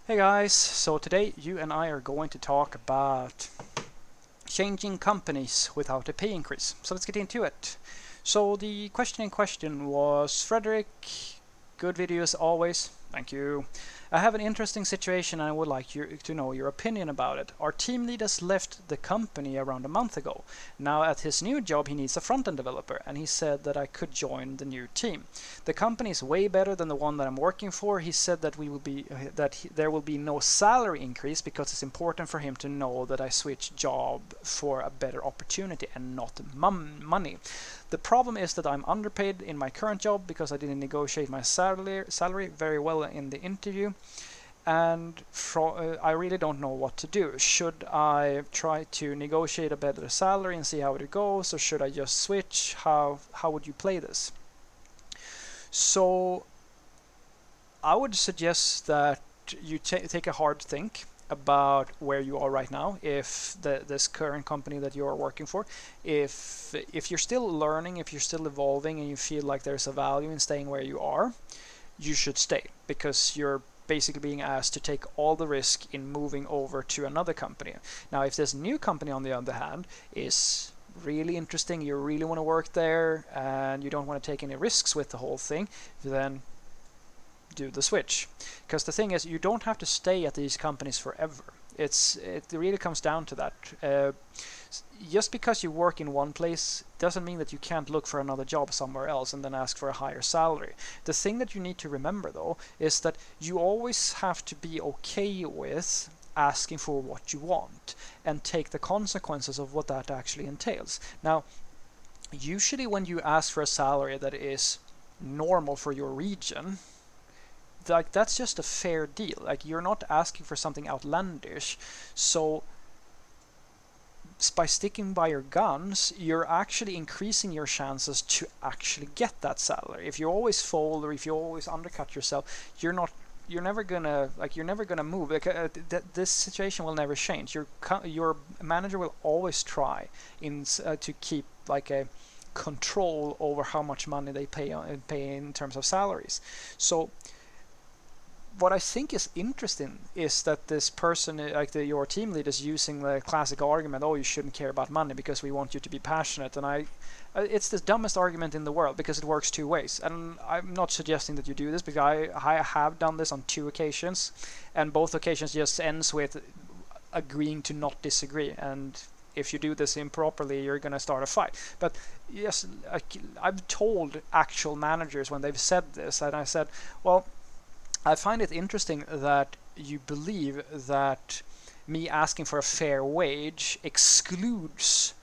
Hey guys, so today you and I are going to talk about changing companies without a pay increase. So let's get into it. So the question in question was Frederick, good video as always. Thank you. I have an interesting situation and I would like you to know your opinion about it. Our team lead has left the company around a month ago. Now at his new job he needs a front-end developer and he said that I could join the new team. The company is way better than the one that I'm working for. He said that there will be no salary increase because it's important for him to know that I switch job for a better opportunity and not money. The problem is that I'm underpaid in my current job because I didn't negotiate my salary very well in the interview, and I really don't know what to do. Should I try to negotiate a better salary and see how it goes, or should I just switch? How would you play this? So I would suggest that you take a hard think about where you are right now. If this current company that you are working for, if you're still learning, if you're still evolving, and you feel like there's a value in staying where you are, you should stay, because you're basically being asked to take all the risk in moving over to another company. Now, if this new company, on the other hand, is really interesting, you really want to work there, and you don't want to take any risks with the whole thing, then do the switch. Because the thing is, you don't have to stay at these companies forever. It really comes down to that. Just because you work in one place doesn't mean that you can't look for another job somewhere else and then ask for a higher salary. The thing that you need to remember, though, is that you always have to be okay with asking for what you want and take the consequences of what that actually entails. Now, usually when you ask for a salary that is normal for your region, like, that's just a fair deal. Like, you're not asking for something outlandish. So by sticking by your guns, you're actually increasing your chances to actually get that salary. If you always fold, or if you always undercut yourself, you're never gonna move. Like, this situation will never change. Your manager will always try to keep like a control over how much money they pay in terms of salaries. So what I think is interesting is that this person, like your team lead, is using the classic argument, "Oh, you shouldn't care about money because we want you to be passionate." And it's the dumbest argument in the world, because it works two ways. And I'm not suggesting that you do this, because I have done this on 2 occasions, and both occasions just ends with agreeing to not disagree. And if you do this improperly, you're going to start a fight. But yes, I've told actual managers when they've said this, and I said, well, I find it interesting that you believe that me asking for a fair wage excludes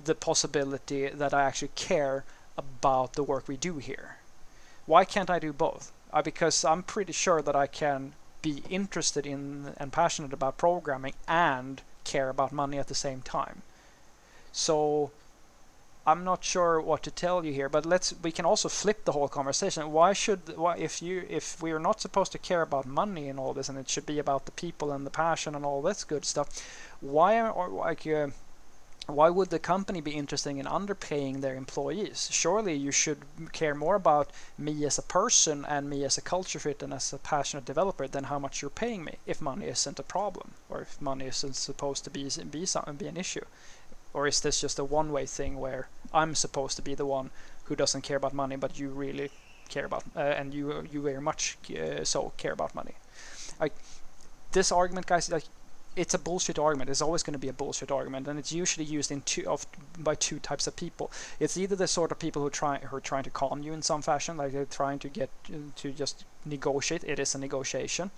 the possibility that I actually care about the work we do here. Why can't I do both? Because I'm pretty sure that I can be interested in and passionate about programming and care about money at the same time. So I'm not sure what to tell you here, but we can also flip the whole conversation. If we are not supposed to care about money and all this, and it should be about the people and the passion and all this good stuff, why would the company be interested in underpaying their employees? Surely you should care more about me as a person and me as a culture fit and as a passionate developer than how much you're paying me, if money isn't a problem, or if money isn't supposed to be an issue. Or is this just a one-way thing where I'm supposed to be the one who doesn't care about money, but you really care about, and you very much so care about money? Like, this argument, guys, like, it's a bullshit argument. It's always going to be a bullshit argument, and it's usually used by 2 types of people. It's either the sort of people who are trying to calm you in some fashion, like they're trying to get to just negotiate. It is a negotiation.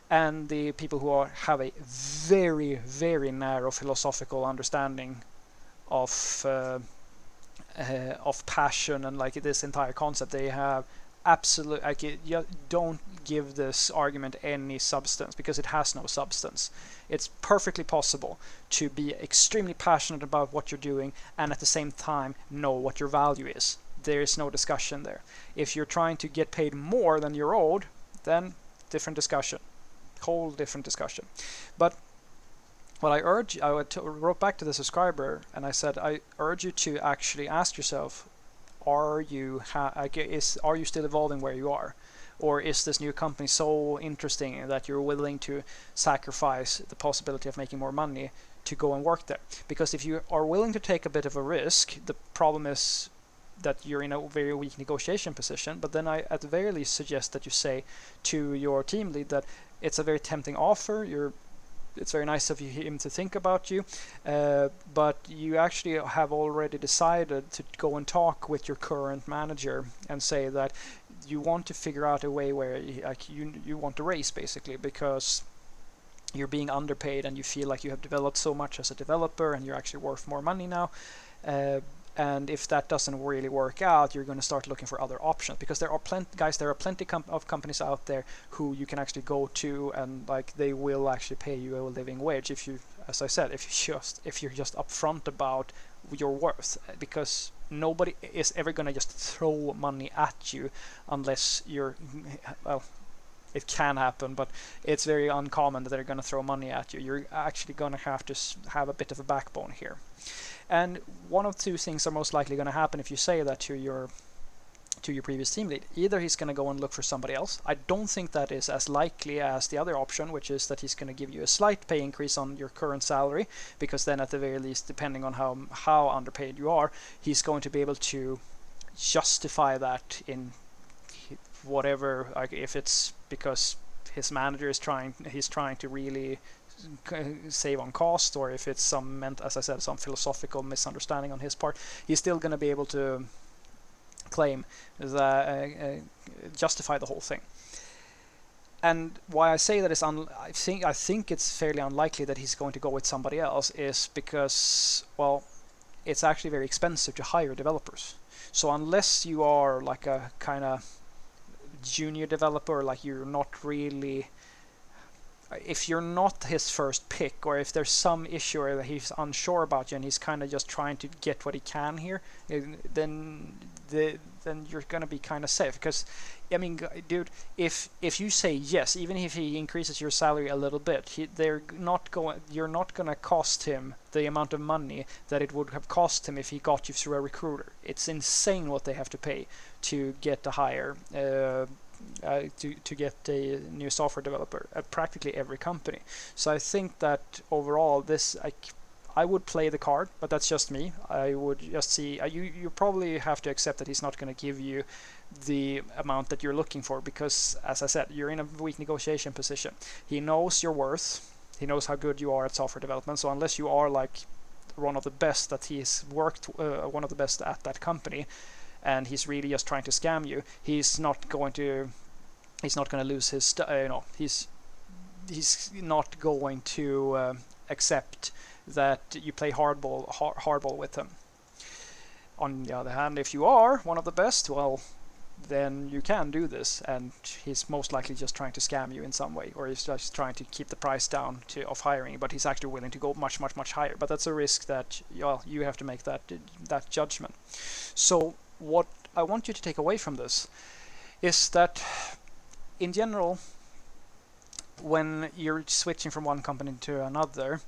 And the people who have a very, very narrow philosophical understanding of passion and like this entire concept. They have absolute, like, you don't give this argument any substance, because it has no substance. It's perfectly possible to be extremely passionate about what you're doing and at the same time know what your value is. There is no discussion there. If you're trying to get paid more than you're owed, then different discussion, whole different discussion. But what I wrote back to the subscriber and I said, I urge you to actually ask yourself, are you still evolving where you are? or is this new company so interesting that you're willing to sacrifice the possibility of making more money to go and work there? Because if you are willing to take a bit of a risk, the problem is that you're in a very weak negotiation position. But then I at the very least suggest that you say to your team lead that it's a very tempting offer. It's very nice of him to think about you, but you actually have already decided to go and talk with your current manager and say that you want to figure out a way where you want to raise, basically, because you're being underpaid and you feel like you have developed so much as a developer and you're actually worth more money now. And if that doesn't really work out, you're going to start looking for other options, because there are plenty of companies out there who you can actually go to, and like they will actually pay you a living wage if you, as I said, if you're just upfront about your worth, because nobody is ever going to just throw money at you unless you're, well, it can happen, but it's very uncommon that they're going to throw money at you. You're actually going to have a bit of a backbone here. And one of two things are most likely going to happen if you say that to your previous team lead. Either he's going to go and look for somebody else. I don't think that is as likely as the other option, which is that he's going to give you a slight pay increase on your current salary, because then at the very least, depending on how underpaid you are, he's going to be able to justify that in whatever, like if it's because his manager is trying to really save on cost, or if it's as I said, some philosophical misunderstanding on his part, he's still going to be able to claim that justify the whole thing. And why I say that I think it's fairly unlikely that he's going to go with somebody else is because, well, it's actually very expensive to hire developers. So unless you are like a kind of junior developer, like you're not really, if you're not his first pick, or if there's some issue or that he's unsure about you and he's kind of just trying to get what he can here, then you're gonna be kind of safe. Because I mean, dude, if you say yes, even if he increases your salary a little bit, you're not gonna cost him the amount of money that it would have cost him if he got you through a recruiter. It's insane what they have to pay to get a hire, to get a new software developer at practically every company. So I think that overall, I would play the card, but that's just me. I would just see. You probably have to accept that he's not going to give you the amount that you're looking for, because, as I said, you're in a weak negotiation position. He knows your worth. He knows how good you are at software development. So unless you are like one of the best that he's worked, one of the best at that company, and he's really just trying to scam you, he's not going to lose his, he's not going to accept that you play hardball with him. On the other hand, if you are one of the best, well, then you can do this, and he's most likely just trying to scam you in some way, or he's just trying to keep the price down of hiring, but he's actually willing to go much higher. But that's a risk that, well, you have to make that judgment. So what I want you to take away from this is that, in general, when you're switching from one company to another,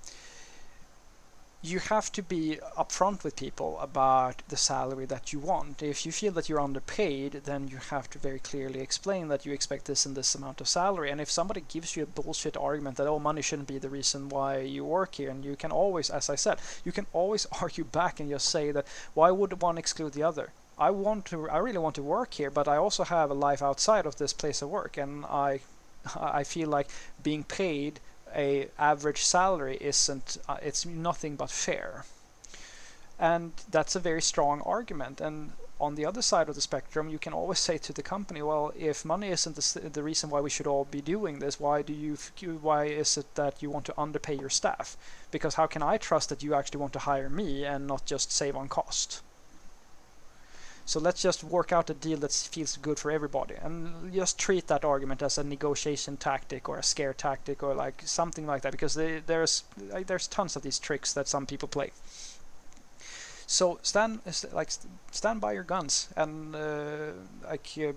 you have to be upfront with people about the salary that you want. If you feel that you're underpaid, then you have to very clearly explain that you expect this and this amount of salary. And if somebody gives you a bullshit argument that, oh, money shouldn't be the reason why you work here, and you can always, as I said, you can always argue back and just say that, why would one exclude the other? I really want to work here, but I also have a life outside of this place of work, and I feel like being paid a average salary isn't, it's nothing but fair. And that's a very strong argument. And on the other side of the spectrum, you can always say to the company, well, if money isn't the reason why we should all be doing this, why is it that you want to underpay your staff? Because how can I trust that you actually want to hire me and not just save on cost? So let's just work out a deal that feels good for everybody, and just treat that argument as a negotiation tactic or a scare tactic or like something like that, because there's tons of these tricks that some people play. So stand by your guns, and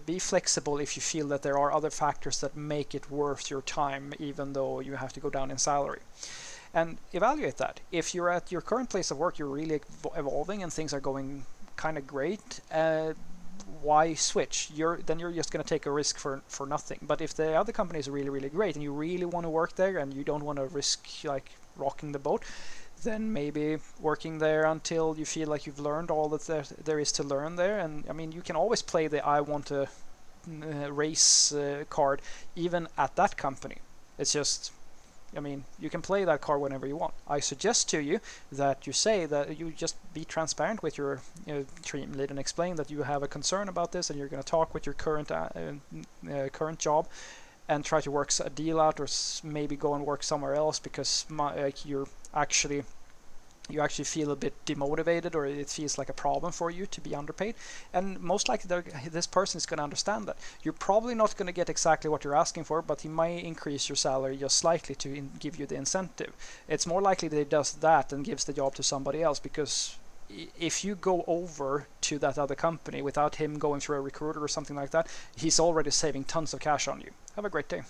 be flexible if you feel that there are other factors that make it worth your time, even though you have to go down in salary. And evaluate that. If you're at your current place of work, you're really evolving and things are going kind of great, why switch? Then you're just going to take a risk for nothing. But if the other company is really, really great and you really want to work there and you don't want to risk like rocking the boat, then maybe working there until you feel like you've learned all that there is to learn there. And I mean, you can always play the I want to race card even at that company. It's just, I mean, you can play that card whenever you want. I suggest to you that you say that you just be transparent with your team lead and explain that you have a concern about this and you're going to talk with your current job and try to work a deal out, or maybe go and work somewhere else because you actually feel a bit demotivated, or it feels like a problem for you to be underpaid. And most likely this person is going to understand that. You're probably not going to get exactly what you're asking for, but he might increase your salary just slightly to give you the incentive. It's more likely that he does that and gives the job to somebody else, because if you go over to that other company without him going through a recruiter or something like that, he's already saving tons of cash on you. Have a great day.